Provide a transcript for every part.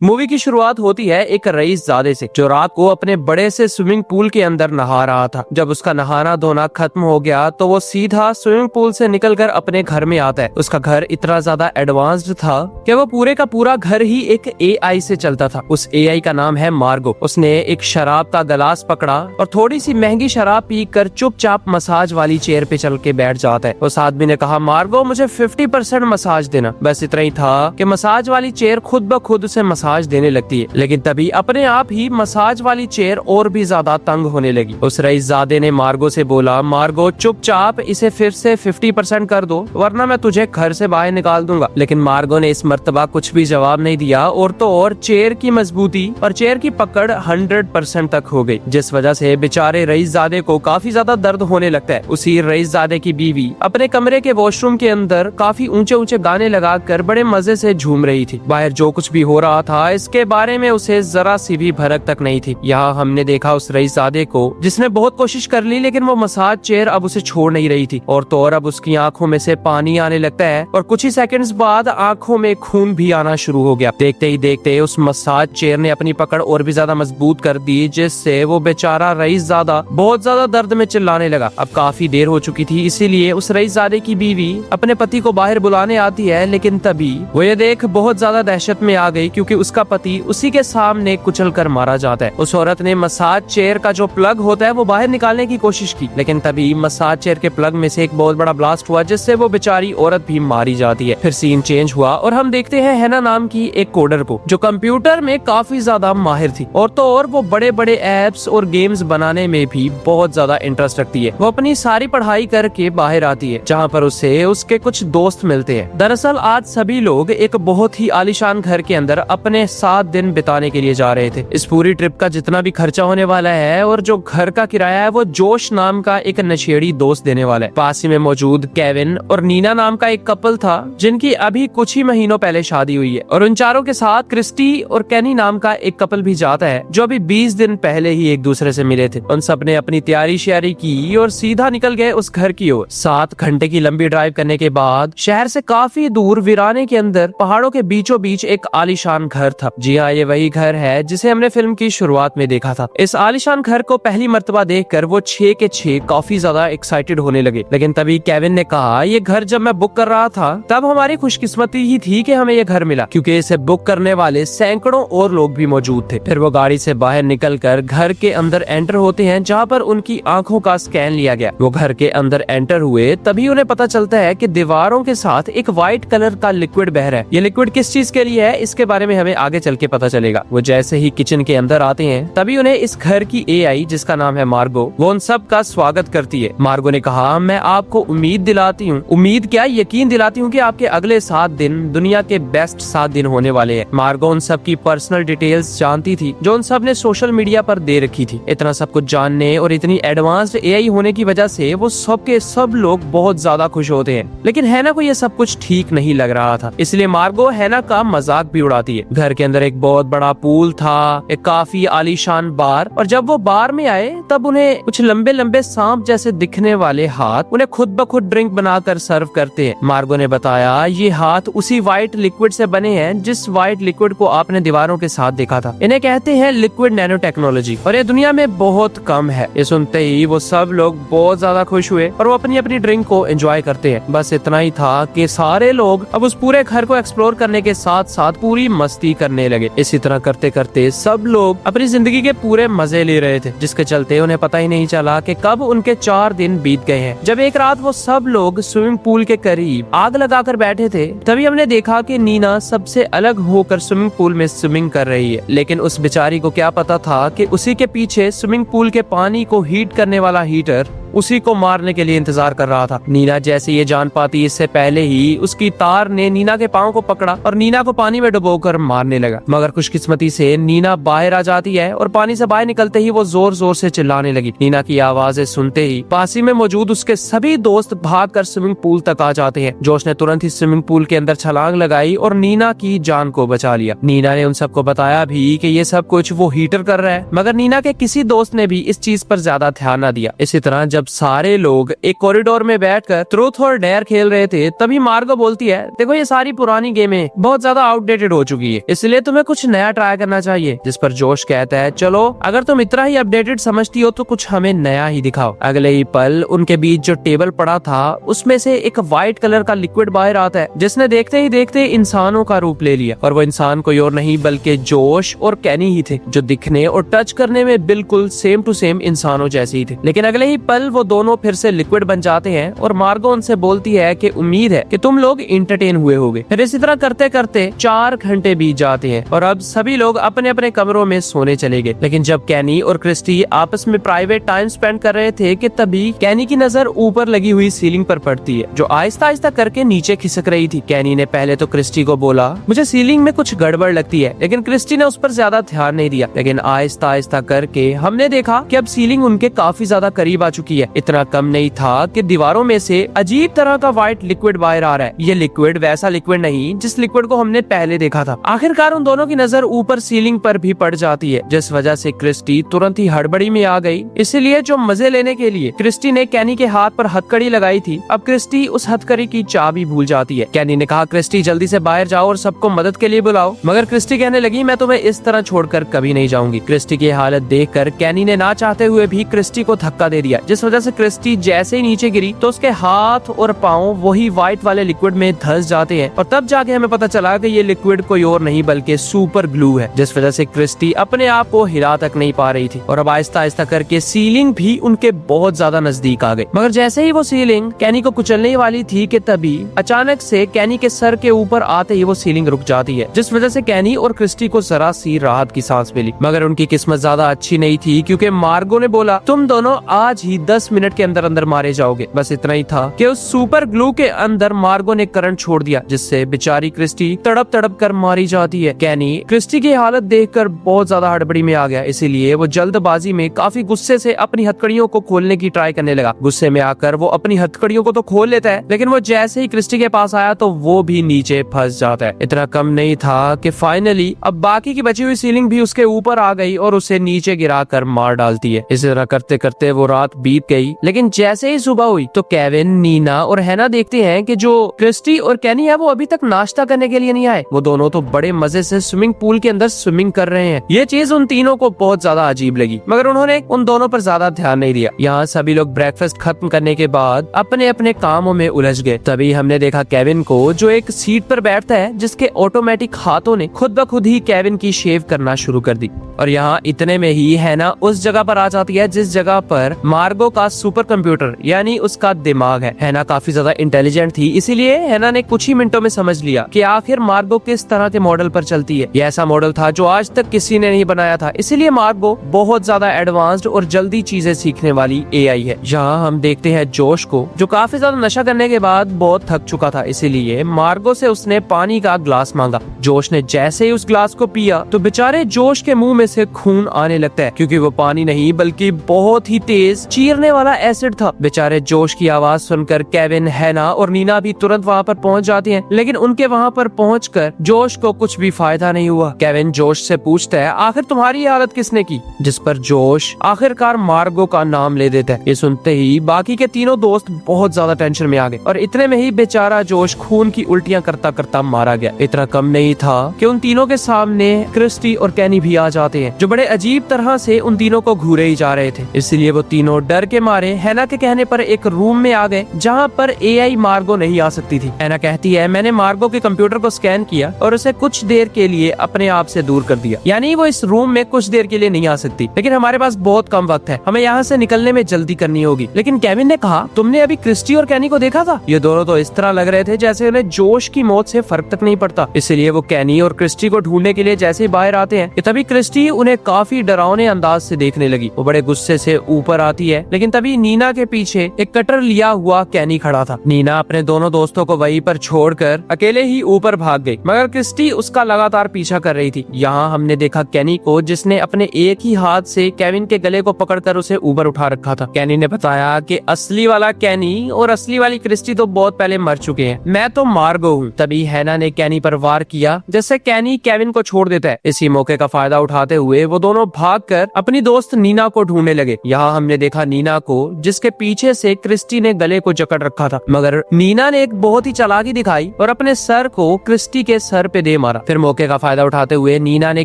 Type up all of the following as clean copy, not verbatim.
Movie की शुरुआत होती है एक रईसजादे से जो रात को अपने बड़े से स्विमिंग पूल के अंदर नहा रहा था। जब उसका नहाना धोना खत्म हो गया तो वो सीधा स्विमिंग पूल से निकलकर अपने घर में आता है। उसका घर इतना ज्यादा एडवांस्ड था कि वो पूरे का पूरा घर ही एक एआई से चलता था। उस एआई का नाम है मार्गो। उसने एक शराब का गिलास पकड़ा और थोड़ी सी महंगी शराब पीकर चुपचाप मसाज वाली चेयर पे चल के बैठ जाता है। उस आदमी ने कहा, मार्गो मुझे 50% मसाज देना। बस इतना ही था कि मसाज वाली चेयर खुद ब खुद उसे मसाज देने लगती है। लेकिन तभी अपने आप ही मसाज वाली चेयर और भी ज्यादा तंग होने लगी। उस रईसजादे ने मार्गो से बोला, मार्गो चुपचाप इसे फिर से 50% कर दो वरना मैं तुझे घर से बाहर निकाल दूंगा। लेकिन मार्गो ने इस मर्तबा कुछ भी जवाब नहीं दिया और तो और चेयर की मजबूती और चेयर की पकड़ 100% तक हो गई, जिस वजह से बेचारे रईसजादे को काफी ज्यादा दर्द होने लगता है। उसी रईसजादे की बीवी अपने कमरे के वॉशरूम के अंदर काफी ऊंचे ऊंचे गाने लगाकर बड़े मजे से झूम रही थी। बाहर जो कुछ भी हो रहा था इसके बारे में उसे जरा सी भी भनक तक नहीं थी। यहाँ हमने देखा उस रईसजादे को जिसने बहुत कोशिश कर ली लेकिन वो मसाज चेयर अब उसे छोड़ नहीं रही थी और तो और अब उसकी आंखों में से पानी आने लगता है और कुछ ही सेकंड्स बाद आंखों में खून भी आना शुरू हो गया। देखते ही देखते उस मसाज चेयर ने अपनी पकड़ और भी ज्यादा मजबूत कर दी, जिससे वो बेचारा रईसजादा बहुत ज्यादा दर्द में चिल्लाने लगा। अब काफी देर हो चुकी थी, इसीलिए उस रईसजादे की बीवी अपने पति को बाहर बुलाने आती है। लेकिन तभी वो ये देख बहुत ज्यादा दहशत में आ गई क्योंकि उसका पति उसी के सामने कुचल कर मारा जाता है। उस औरत ने मसाज चेयर का जो प्लग होता है वो बाहर निकालने की कोशिश की, लेकिन तभी मसाज चेयर के प्लग में से एक बहुत बड़ा ब्लास्ट हुआ जिससे वो बेचारी औरत भी मारी जाती है। फिर सीन चेंज हुआ और हम देखते हैं हैना नाम की एक कोडर को जो कंप्यूटर में काफी ज्यादा माहिर थी और तो और वो बड़े बड़े एप्स और गेम्स बनाने में भी बहुत ज्यादा इंटरेस्ट रखती है। वो अपनी सारी पढ़ाई करके बाहर आती है जहाँ पर उसे उसके कुछ दोस्त मिलते हैं। दरअसल आज सभी लोग एक बहुत ही आलीशान घर के अंदर अपने 7 दिन बिताने के लिए जा रहे थे। इस पूरी ट्रिप का जितना भी खर्चा होने वाला है और जो घर का किराया है वो जोश नाम का एक नशेड़ी दोस्त देने वाला है। पास ही में मौजूद केविन और नीना नाम का एक कपल था जिनकी अभी कुछ ही महीनों पहले शादी हुई है और उन चारों के साथ क्रिस्टी और केनी नाम का एक कपल भी जाता है जो अभी 20 दिन पहले ही एक दूसरे से मिले थे। उन सब ने अपनी तैयारी श्यारी की और सीधा निकल गए उस घर की ओर। 7 घंटे की लंबी ड्राइव करने के बाद शहर से काफी दूर वीराने के अंदर पहाड़ों के बीचों बीच एक आलीशान घर था। जी हाँ, ये वही घर है जिसे हमने फिल्म की शुरुआत में देखा था। इस आलीशान घर को पहली मर्तबा देखकर वो 6 के 6 काफी ज्यादा एक्साइटेड होने लगे। लेकिन तभी केविन ने कहा, ये घर जब मैं बुक कर रहा था तब हमारी खुशकिस्मती ही थी कि हमें ये घर मिला, क्योंकि इसे बुक करने वाले सैकड़ों और लोग भी मौजूद थे। फिर वो गाड़ी से बाहर निकलकर घर के अंदर एंटर होते हैं जहाँ पर उनकी आंखों का स्कैन लिया गया। वो घर के अंदर एंटर हुए तभी उन्हें पता चलता है कि दीवारों के साथ एक व्हाइट कलर का लिक्विड बह रहा है। ये लिक्विड किस चीज के लिए है इसके बारे में हमें आगे चल के पता चलेगा। वो जैसे ही किचन के अंदर आते हैं तभी उन्हें इस घर की एआई जिसका नाम है मार्गो, वो उन सब का स्वागत करती है। मार्गो ने कहा, मैं आपको उम्मीद दिलाती हूँ, उम्मीद क्या यकीन दिलाती हूँ कि आपके अगले 7 दिन दुनिया के बेस्ट 7 दिन होने वाले हैं। मार्गो उन सब की पर्सनल डिटेल्स जानती थी जो उन सब ने सोशल मीडिया पर दे रखी थी। इतना सब कुछ जानने और इतनी एडवांस्ड एआई होने की वजह से वो सब के सब लोग बहुत ज्यादा खुश होते हैं। लेकिन हैना को ये सब कुछ ठीक नहीं लग रहा था, इसलिए मार्गो हैना का मजाक भी उड़ाती है। घर के अंदर एक बहुत बड़ा पूल था, एक काफी आलीशान बार, और जब वो बार में आए तब उन्हें कुछ लंबे लंबे सांप जैसे दिखने वाले हाथ उन्हें खुद ब खुद ड्रिंक बनाकर सर्व करते हैं। मार्गो ने बताया, ये हाथ उसी व्हाइट लिक्विड से बने हैं जिस व्हाइट लिक्विड को आपने दीवारों के साथ देखा था। इन्हें कहते हैं लिक्विड नैनो टेक्नोलॉजी और ये दुनिया में बहुत कम है। ये सुनते ही वो सब लोग बहुत ज्यादा खुश हुए और वो अपनी अपनी ड्रिंक को एंजॉय करते हैं। बस इतना ही था कि सारे लोग अब उस पूरे घर को एक्सप्लोर करने के साथ साथ पूरी मस्ती करने लगे। इसी तरह करते करते सब लोग अपनी जिंदगी के पूरे मजे ले रहे थे, जिसके चलते उन्हें पता ही नहीं चला कि कब उनके 4 दिन बीत गए हैं। जब एक रात वो सब लोग स्विमिंग पूल के करीब आग लगाकर बैठे थे तभी हमने देखा कि नीना सबसे अलग होकर स्विमिंग पूल में स्विमिंग कर रही है। लेकिन उस बेचारी को क्या पता था कि उसी के पीछे स्विमिंग पूल के पानी को हीट करने वाला हीटर उसी को मारने के लिए इंतजार कर रहा था। नीना जैसे ये जान पाती इससे पहले ही उसकी तार ने नीना के पांव को पकड़ा और नीना को पानी में डुबोकर मारने लगा। मगर खुशकिस्मती से नीना बाहर आ जाती है और पानी से बाहर निकलते ही वो जोर जोर से चिल्लाने लगी। नीना की आवाजें सुनते ही पास ही में मौजूद उसके सभी दोस्त भागकर स्विमिंग पूल तक आ जाते हैं। जोश ने तुरंत ही स्विमिंग पूल के अंदर छलांग लगाई और नीना की जान को बचा लिया। नीना ने उन सबको बताया भी कि ये सब कुछ वो हीटर कर रहा है, मगर नीना के किसी दोस्त ने भी इस चीज पर ज्यादा ध्यान न दिया। इसी तरह जब सारे लोग एक कॉरिडोर में बैठकर ट्रूथ और डेयर खेल रहे थे, तभी मार्गो बोलती है, देखो ये सारी पुरानी गेमें बहुत ज्यादा आउटडेटेड हो चुकी है, इसलिए तुम्हें कुछ नया ट्राई करना चाहिए। जिस पर जोश कहता है, चलो अगर तुम इतना ही अपडेटेड समझती हो तो कुछ हमें नया ही दिखाओ। अगले ही पल उनके बीच जो टेबल पड़ा था उसमें से एक व्हाइट कलर का लिक्विड बाहर आता है, जिसने देखते ही देखते इंसानों का रूप ले लिया। और वो इंसान कोई और नहीं बल्कि जोश और कैनी ही थे, जो दिखने और टच करने में बिल्कुल सेम टू सेम इंसानों जैसे ही थे। लेकिन अगले ही पल वो दोनों फिर से लिक्विड बन जाते हैं और मार्गो उनसे बोलती है कि उम्मीद है कि तुम लोग इंटरटेन हुए होगे। फिर इसी तरह करते करते 4 घंटे बीत जाते हैं और अब सभी लोग अपने अपने कमरों में सोने चले गए। लेकिन जब कैनी और क्रिस्टी आपस में प्राइवेट टाइम स्पेंड कर रहे थे कि तभी कैनी की नजर ऊपर लगी हुई सीलिंग पर पड़ती है, जो आहिस्ता आहिस्ता करके नीचे खिसक रही थी। कैनी ने पहले तो क्रिस्टी को बोला, मुझे सीलिंग में कुछ गड़बड़ लगती है, लेकिन क्रिस्टी ने उस पर ज्यादा ध्यान नहीं दिया। लेकिन आहिस्ता आहिस्ता करके हमने देखा कि अब सीलिंग उनके काफी ज्यादा करीब आ चुकी है। इतना कम नहीं था कि दीवारों में से अजीब तरह का व्हाइट लिक्विड बाहर आ रहा है। ये लिक्विड वैसा लिक्विड नहीं जिस लिक्विड को हमने पहले देखा था। आखिरकार उन दोनों की नजर ऊपर सीलिंग पर भी पड़ जाती है, जिस वजह से क्रिस्टी तुरंत ही हड़बड़ी में आ गई। इसलिए जो मजे लेने के लिए क्रिस्टी ने कैनी के हाथ पर हथकड़ी लगाई थी, अब क्रिस्टी उस हथकड़ी की चाबी भूल जाती है। कैनी ने कहा, क्रिस्टी जल्दी से बाहर जाओ और सबको मदद के लिए बुलाओ। मगर क्रिस्टी कहने लगी, मैं तुम्हें इस तरह छोड़कर कभी नहीं जाऊंगी। क्रिस्टी की हालत देखकर कैनी ने ना चाहते हुए भी क्रिस्टी को धक्का दे दिया, जिस वजह से क्रिस्टी जैसे ही नीचे गिरी तो उसके हाथ और पाँव वही व्हाइट वाले लिक्विड में धंस जाते हैं। और तब जाके हमें पता चला कि ये लिक्विड कोई और नहीं बल्कि सुपर ग्लू है, जिस वजह से क्रिस्टी अपने आप को हिला तक नहीं पा रही थी। और अब आहिस्ता आहिस्ता करके सीलिंग भी उनके बहुत ज्यादा नजदीक आ गई। मगर जैसे ही वो सीलिंग कैनी को कुचलने वाली थी कि तभी अचानक से कैनी के सर के ऊपर आते ही वो सीलिंग रुक जाती है, जिस वजह से कैनी और क्रिस्टी को जरा सी राहत की सांस मिली। मगर उनकी किस्मत ज्यादा अच्छी नहीं थी, क्योंकि मार्गो ने बोला, तुम दोनों आज ही 10 मिनट के अंदर अंदर मारे जाओगे। बस इतना ही था कि उस सुपर ग्लू के अंदर मार्गो ने करंट छोड़ दिया, जिससे बेचारी क्रिस्टी तड़प तड़प कर मारी जाती है। कैनी क्रिस्टी की हालत देखकर बहुत ज्यादा हड़बड़ी में आ गया, इसीलिए वो जल्दबाजी में काफी गुस्से से अपनी हथकड़ियों को खोलने की ट्राई करने लगा। गुस्से में आकर वो अपनी हथकड़ियों को तो खोल लेता है, लेकिन वो जैसे ही क्रिस्टी के पास आया तो वो भी नीचे फंस जाता है। इतना कम नहीं था कि फाइनली अब बाकी की बची हुई सीलिंग भी उसके ऊपर आ गई और उसे नीचे गिरा कर मार डालती है। इस तरह करते करते वो रात बीत गई। लेकिन जैसे ही सुबह हुई तो केविन, नीना और हैना देखते हैं कि जो क्रिस्टी और कैनी है वो अभी तक नाश्ता करने के लिए नहीं आए। वो दोनों तो बड़े मजे से स्विमिंग पूल के अंदर स्विमिंग कर रहे हैं। ये चीज उन तीनों को बहुत ज्यादा अजीब लगी, मगर उन्होंने उन दोनों पर ज्यादा ध्यान नहीं दिया। यहाँ सभी लोग ब्रेकफास्ट खत्म करने के बाद अपने अपने कामों में उलझ गए। तभी हमने देखा केविन को, जो एक सीट पर बैठता है, जिसके ऑटोमेटिक हाथों ने खुद ब खुद ही केविन की शेव करना शुरू कर दी। और यहाँ इतने में ही हैना उस जगह पर आ जाती है जिस जगह पर मार्गो का सुपर कंप्यूटर यानी उसका दिमाग है। हैना काफी ज्यादा इंटेलिजेंट थी, इसीलिए हैना ने कुछ ही मिनटों में समझ लिया कि आखिर मार्गो किस तरह के मॉडल पर चलती है। ये ऐसा मॉडल था जो आज तक किसी ने नहीं बनाया था, इसीलिए मार्गो बहुत ज्यादा एडवांस्ड और जल्दी चीजें सीखने वाली एआई है। यहाँ हम देखते हैं जोश को, जो काफी ज्यादा नशा करने के बाद बहुत थक चुका था, इसीलिए मार्गो से उसने पानी का ग्लास मांगा। जोश ने जैसे ही उस ग्लास को पिया तो बेचारे जोश के मुंह में से खून आने लगता है, क्योंकि वो पानी नहीं बल्कि बहुत ही तेज चीरने वाला एसिड था। बेचारे जोश की आवाज सुनकर केविन, हैना और नीना भी तुरंत वहाँ पर पहुँच जाती हैं, लेकिन उनके वहाँ पर पहुँचकर जोश को कुछ भी फायदा नहीं हुआ। केविन जोश से पूछता है, आखिर तुम्हारी हालत किसने की? जिस पर जोश आखिरकार मार्गो का नाम ले देता है। ये सुनते ही बाकी के तीनों दोस्त बहुत ज्यादा टेंशन में आ गए और इतने में ही बेचारा जोश खून की उल्टियां करता करता मारा गया। इतना कम नहीं था कि उन तीनों के सामने क्रिस्टी और कैनी भी आ जाते हैं, जो बड़े अजीब तरह से उन तीनों को घूरे ही जा रहे थे। इसलिए वो तीनों डर के मारे हैना के कहने पर एक रूम में आ गए जहाँ पर एआई मार्गो नहीं आ सकती थी। हैना कहती है, मैंने मार्गो के कंप्यूटर को स्कैन किया और उसे कुछ देर के लिए अपने आप से दूर कर दिया, यानी वो इस रूम में कुछ देर के लिए नहीं आ सकती। लेकिन हमारे पास बहुत कम वक्त है, हमें यहाँ से निकलने में जल्दी करनी होगी। लेकिन केविन ने कहा, तुमने अभी क्रिस्टी और कैनी को देखा था? ये दोनों तो इस तरह लग रहे थे जैसे उन्हें जोश की मौत से फर्क तक नहीं पड़ता। इसलिए वो कैनी और क्रिस्टी को ढूंढने के लिए जैसे ही बाहर आते हैं, तभी क्रिस्टी उन्हें काफी डरावने अंदाज से देखने लगी। वो बड़े गुस्से से ऊपर आती है, लेकिन तभी नीना के पीछे एक कटर लिया हुआ कैनी खड़ा था। नीना अपने दोनों दोस्तों को वहीं पर छोड़कर अकेले ही ऊपर भाग गई, मगर क्रिस्टी उसका लगातार पीछा कर रही थी। यहाँ हमने देखा कैनी को, जिसने अपने एक ही हाथ से केविन के गले को पकड़कर उसे ऊपर उठा रखा था। कैनी ने बताया कि असली वाला कैनी और असली वाली क्रिस्टी तो बहुत पहले मर चुके हैं, मैं तो मार्गो हूँ। तभी हैना ने कैनी पर वार किया, जिससे कैनी केविन को छोड़ देता है। इसी मौके का फायदा उठाते हुए वो दोनों भागकर अपनी दोस्त नीना को ढूंढने लगे। यहाँ हमने देखा नीना नीना को, जिसके पीछे से क्रिस्टी ने गले को जकड़ रखा था। मगर नीना ने एक बहुत ही चालाकी दिखाई और अपने सर को क्रिस्टी के सर पे दे मारा। फिर मौके का फायदा उठाते हुए नीना ने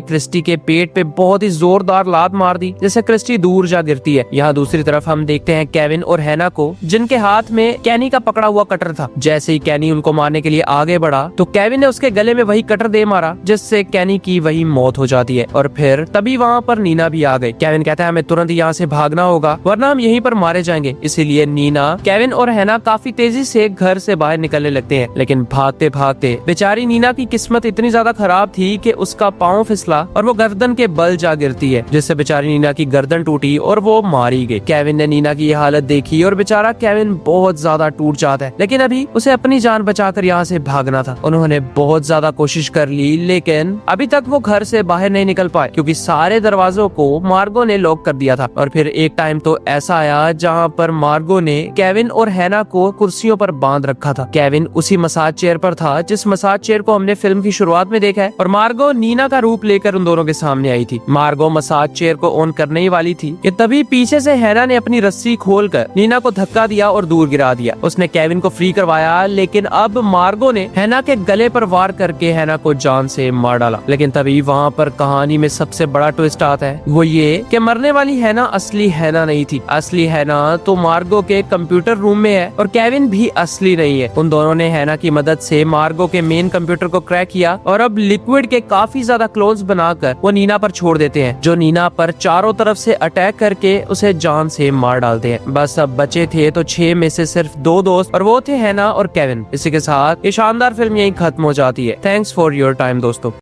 क्रिस्टी के पेट पे बहुत ही जोरदार लात मार दी, जिससे क्रिस्टी दूर जा गिरती है। यहाँ दूसरी तरफ हम देखते हैं केविन और हैना को, जिनके हाथ में कैनी का पकड़ा हुआ कटर था। जैसे ही कैनी उनको मारने के लिए आगे बढ़ा तो केविन ने उसके गले में वही कटर दे मारा, जिससे कैनी की वही मौत हो जाती है। और फिर तभी वहाँ पर नीना भी आ गई। केविन कहता है हमें तुरंत यहाँ से भागना होगा वरना हम यहीं पर मारे जाएंगे। इसीलिए नीना, केविन और हैना काफी तेजी से घर से बाहर निकलने लगते हैं। लेकिन भागते भागते बेचारी नीना की किस्मत इतनी ज्यादा खराब थी कि उसका पाँव फिसला और वो गर्दन के बल जा गिरती है, जिससे बेचारी नीना की गर्दन टूटी और वो मारी गई। केविन ने नीना की ये हालत देखी और बेचारा केविन बहुत ज्यादा टूट जाता है, लेकिन अभी उसे अपनी जान बचाकर यहाँ से भागना था। उन्होंने बहुत ज्यादा कोशिश कर ली, लेकिन अभी तक वो घर से बाहर नहीं निकल पाए क्योंकि सारे दरवाजों को मार्गो ने लॉक कर दिया था। और फिर एक टाइम तो ऐसा आया जहाँ पर मार्गो ने केविन और हैना को कुर्सियों पर बांध रखा था। केविन उसी मसाज चेयर पर था जिस मसाज चेयर को हमने फिल्म की शुरुआत में देखा है, और मार्गो नीना का रूप लेकर उन दोनों के सामने आई थी। मार्गो मसाज चेयर को ऑन करने ही वाली थी कि तभी पीछे से हैना ने अपनी रस्सी खोलकर नीना को धक्का दिया और दूर गिरा दिया। उसने केविन को फ्री करवाया, लेकिन अब मार्गो ने हैना के गले पर वार करके हैना को जान से मार डाला। लेकिन तभी वहाँ पर कहानी में सबसे बड़ा ट्विस्ट आता है, वो ये कि मरने वाली हैना असली हैना नहीं थी। असली हैना तो मार्गो के कंप्यूटर रूम में है और केविन भी असली नहीं है। उन दोनों ने हैना की मदद से मार्गो के मेन कंप्यूटर को क्रैक किया और अब लिक्विड के काफी ज्यादा क्लोन्स बनाकर वो नीना पर छोड़ देते हैं, जो नीना पर चारों तरफ से अटैक करके उसे जान से मार डालते हैं। बस अब बचे थे तो 6 में से सिर्फ 2 दोस्त, और वो थे हैना और केविन। इसी के साथ ये शानदार फिल्म यहीं खत्म हो जाती है। थैंक्स फॉर योर टाइम दोस्तों।